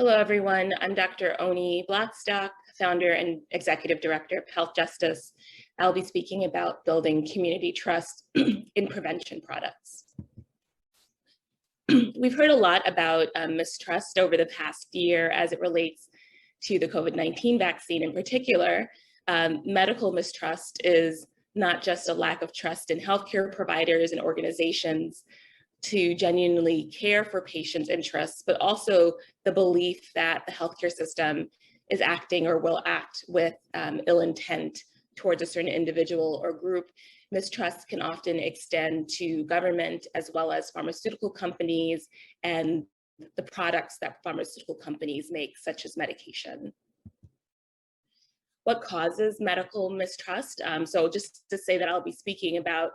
Hello, everyone. I'm Dr. Oni Blackstock, founder and executive director of Health Justice. I'll be speaking about building community trust in prevention products. We've heard a lot about mistrust over the past year as it relates to the COVID-19 vaccine in particular. Medical mistrust is not just a lack of trust in healthcare providers and organizations to genuinely care for patients' interests, but also the belief that the healthcare system is acting or will act with ill intent towards a certain individual or group. Mistrust can often extend to government as well as pharmaceutical companies and the products that pharmaceutical companies make, such as medication. What causes medical mistrust? So just to say that I'll be speaking about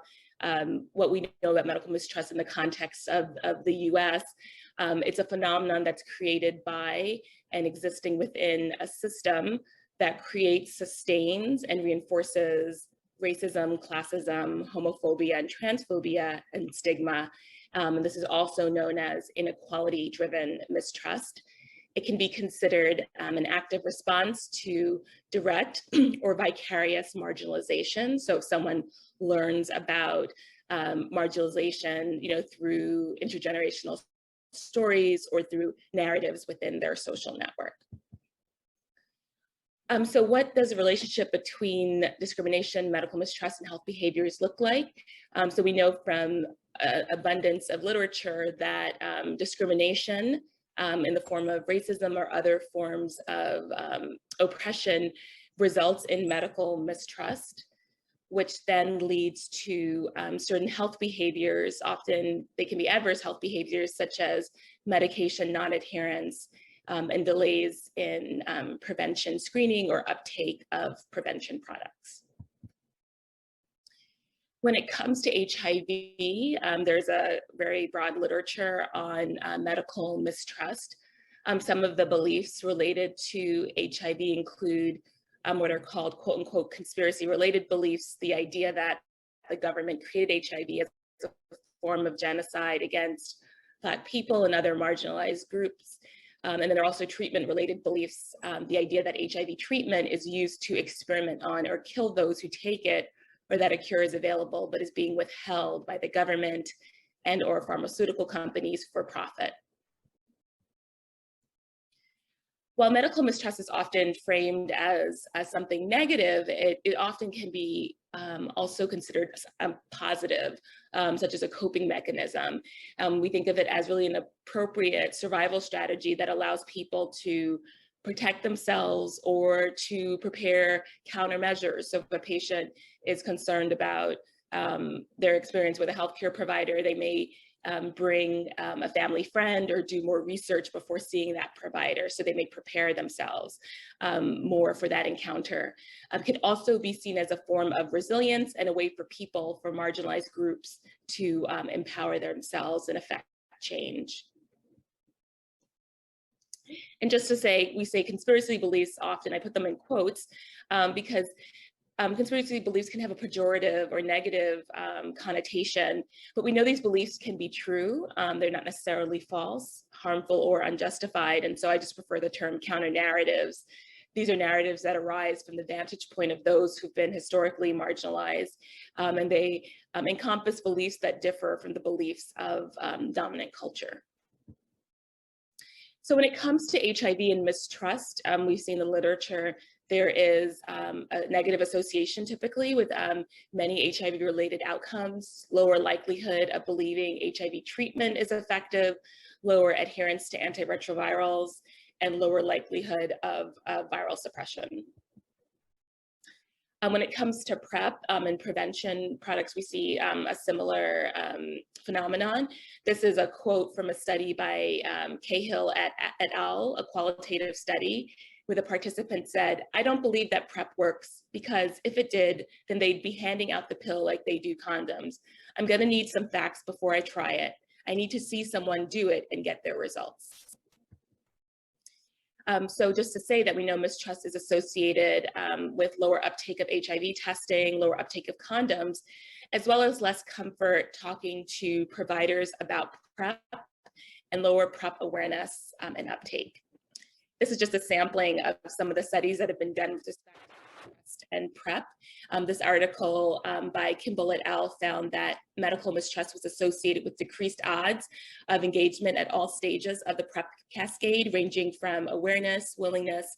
what we know about medical mistrust in the context of the US. It's a phenomenon that's created by and existing within a system that creates, sustains, and reinforces racism, classism, homophobia, and transphobia, and stigma. And this is also known as inequality-driven mistrust. It can be considered an active response to direct or vicarious marginalization. So if someone learns about marginalization, through intergenerational stories or through narratives within their social network. So what does the relationship between discrimination, medical mistrust, and health behaviors look like? So we know from abundance of literature that discrimination in the form of racism or other forms of oppression results in medical mistrust, which then leads to certain health behaviors. Often they can be adverse health behaviors such as medication non-adherence and delays in prevention screening or uptake of prevention products. When it comes to HIV, there's a very broad literature on medical mistrust. Some of the beliefs related to HIV include what are called quote unquote conspiracy related beliefs, the idea that the government created HIV as a form of genocide against Black people and other marginalized groups. And then there are also treatment related beliefs, the idea that HIV treatment is used to experiment on or kill those who take it, or that a cure is available but is being withheld by the government and or pharmaceutical companies for profit. While medical mistrust is often framed as something negative, it often can be also considered positive, such as a coping mechanism. We think of it as really an appropriate survival strategy that allows people to protect themselves or to prepare countermeasures. So if a patient is concerned about their experience with a healthcare provider, they may bring a family friend or do more research before seeing that provider. So they may prepare themselves more for that encounter. It can also be seen as a form of resilience and a way for people, for marginalized groups, to empower themselves and affect change. And just to say, we say conspiracy beliefs often, I put them in quotes, because conspiracy beliefs can have a pejorative or negative connotation, but we know these beliefs can be true. They're not necessarily false, harmful, or unjustified. And so I just prefer the term counter narratives. These are narratives that arise from the vantage point of those who've been historically marginalized, and they encompass beliefs that differ from the beliefs of dominant culture. So when it comes to HIV and mistrust, we've seen in the literature, there is a negative association typically with many HIV-related outcomes, lower likelihood of believing HIV treatment is effective, lower adherence to antiretrovirals, and lower likelihood of viral suppression. When it comes to PrEP and prevention products, we see a similar phenomenon. This is a quote from a study by Cahill et al., a qualitative study, where the participant said, "I don't believe that PrEP works because if it did, then they'd be handing out the pill like they do condoms. I'm gonna need some facts before I try it. I need to see someone do it and get their results." So just to say that we know mistrust is associated with lower uptake of HIV testing, lower uptake of condoms, as well as less comfort talking to providers about PrEP and lower PrEP awareness and uptake. This is just a sampling of some of the studies that have been done with respect to mistrust and PrEP. This article by Kimball et al. Found that medical mistrust was associated with decreased odds of engagement at all stages of the PrEP cascade, ranging from awareness, willingness,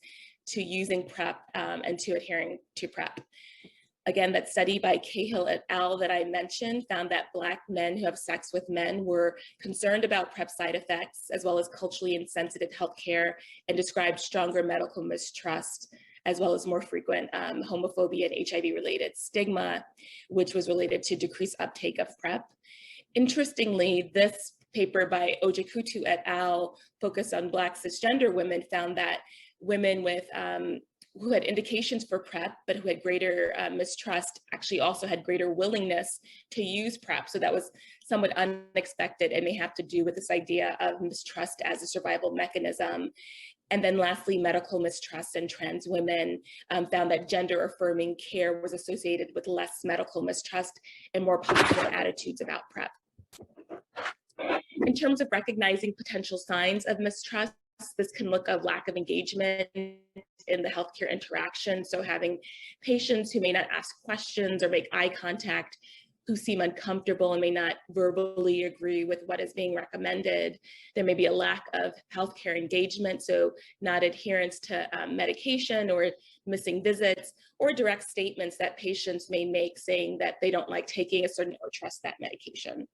to using PrEP and to adhering to PrEP. Again, that study by Cahill et al. That I mentioned found that Black men who have sex with men were concerned about PrEP side effects, as well as culturally insensitive healthcare, and described stronger medical mistrust, as well as more frequent homophobia and HIV-related stigma, which was related to decreased uptake of PrEP. Interestingly, this paper by Ojekutu et al. Focused on Black cisgender women found that women with who had indications for PrEP, but who had greater mistrust, actually also had greater willingness to use PrEP. So that was somewhat unexpected and may have to do with this idea of mistrust as a survival mechanism. And then lastly, medical mistrust in trans women found that gender affirming care was associated with less medical mistrust and more positive attitudes about PrEP. In terms of recognizing potential signs of mistrust, this can look at lack of engagement in the healthcare interaction. So having patients who may not ask questions or make eye contact, who seem uncomfortable and may not verbally agree with what is being recommended. There may be a lack of healthcare engagement, so not adherence to medication or missing visits, or direct statements that patients may make saying that they don't like taking a certain or trust that medication.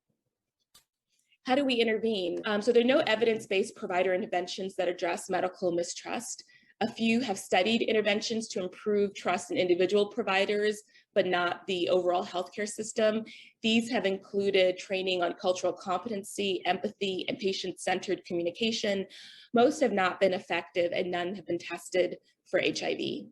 How do we intervene? So there are no evidence-based provider interventions that address medical mistrust. A few have studied interventions to improve trust in individual providers, but not the overall healthcare system. These have included training on cultural competency, empathy, and patient-centered communication. Most have not been effective and none have been tested for HIV.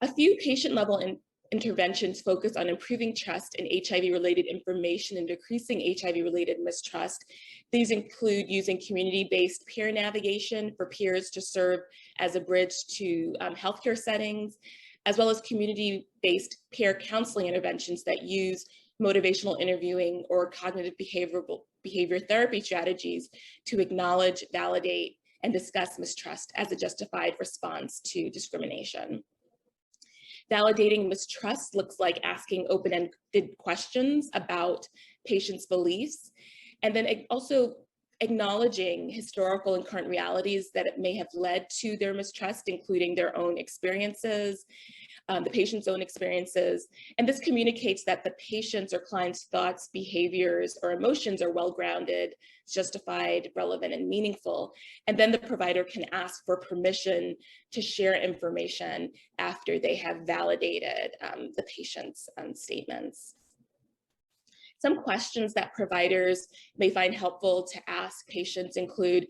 A few patient-level interventions focus on improving trust in HIV-related information and decreasing HIV-related mistrust. These include using community-based peer navigation for peers to serve as a bridge to healthcare settings, as well as community-based peer counseling interventions that use motivational interviewing or cognitive behavior therapy strategies to acknowledge, validate, and discuss mistrust as a justified response to discrimination. Validating mistrust looks like asking open-ended questions about patients' beliefs, and then also acknowledging historical and current realities that it may have led to their mistrust, including their own experiences, the patient's own experiences. And this communicates that the patient's or client's thoughts, behaviors, or emotions are well-grounded, justified, relevant, and meaningful. And then the provider can ask for permission to share information after they have validated the patient's statements. Some questions that providers may find helpful to ask patients include,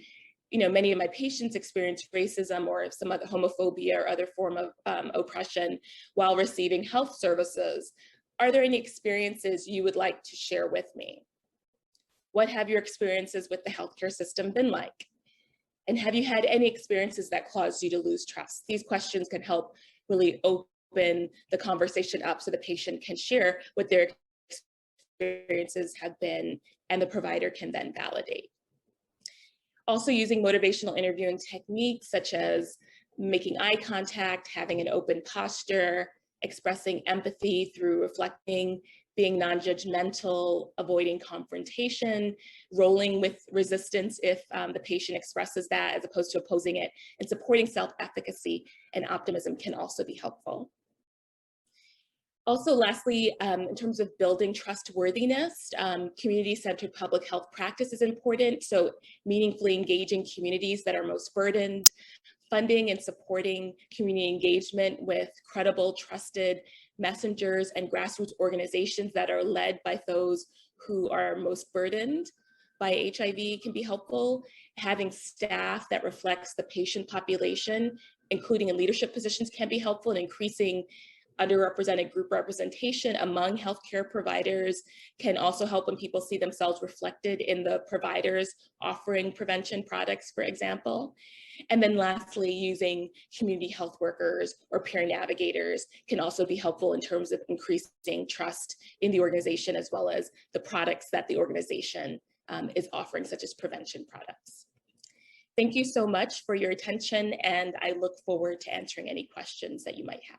many of my patients experience racism or some other homophobia or other form of oppression while receiving health services. Are there any experiences you would like to share with me? What have your experiences with the healthcare system been like? And have you had any experiences that caused you to lose trust? These questions can help really open the conversation up so the patient can share what their experiences have been, and the provider can then validate. Also using motivational interviewing techniques such as making eye contact, having an open posture, expressing empathy through reflecting, being non-judgmental, avoiding confrontation, rolling with resistance if the patient expresses that as opposed to opposing it, and supporting self-efficacy and optimism can also be helpful. Also, lastly, in terms of building trustworthiness, community-centered public health practice is important. So meaningfully engaging communities that are most burdened, funding and supporting community engagement with credible, trusted messengers and grassroots organizations that are led by those who are most burdened by HIV can be helpful. Having staff that reflects the patient population, including in leadership positions, can be helpful in increasing underrepresented group representation among healthcare providers can also help when people see themselves reflected in the providers offering prevention products, for example. And then lastly, using community health workers or peer navigators can also be helpful in terms of increasing trust in the organization as well as the products that the organization is offering, such as prevention products. Thank you so much for your attention, and I look forward to answering any questions that you might have.